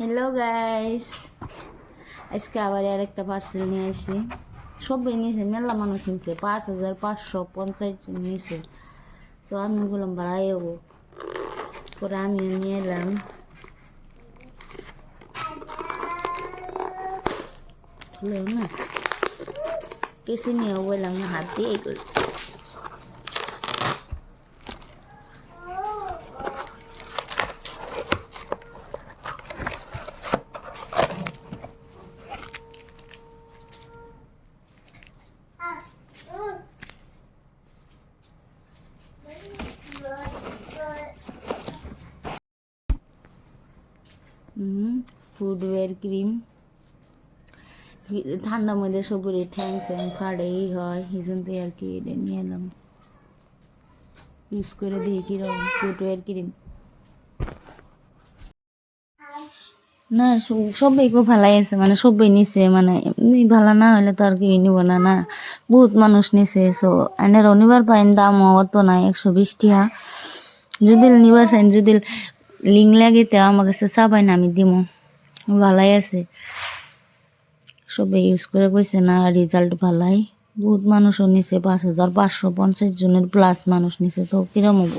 Hello guys, আজকে আবার আর একটা পার্সেল নিয়ে আসি। সবাই নিয়েছে, মেলা মানুষ নিয়েছে, 5550 জন নিয়েছে। তো আমি বললাম ভাড়াই হবো, পরে আমিও নিয়ে এলাম। না কিছু নিয়ে বললাম না, হাত দিয়ে এগুলো ফুটওয়্যার ক্রিম। ঠান্ডার মধ্যে সবুরে ঠ্যাং স্যাং ফাড়েই হয়, এই জন্য আর কি এটা নিয়ে এলাম। ইউজ করে দিই কিরকম ফুটওয়্যার ক্রিম। না সবাই খুব ভালাই আছে, মানে সবাই নিছে, মানে এমনি ভালো না হলে তো আর কি নিব না। না বহুত মানুষ নিছে। সো এনে রনিবার পাইন দামও অত নাই, 120 টাকা। যদি নিবার চাইন, যদি লিঙ্ক লাগে তো আমার কাছে চাবাই না, আমি দিব। ভালাই আছে, সবাই ইউজ করে কইছে না রেজাল্ট ভালাই। বহুত মানুষও নিছে, 5550 জনের প্লাস মানুষ নিছে। তো কিরম হবো।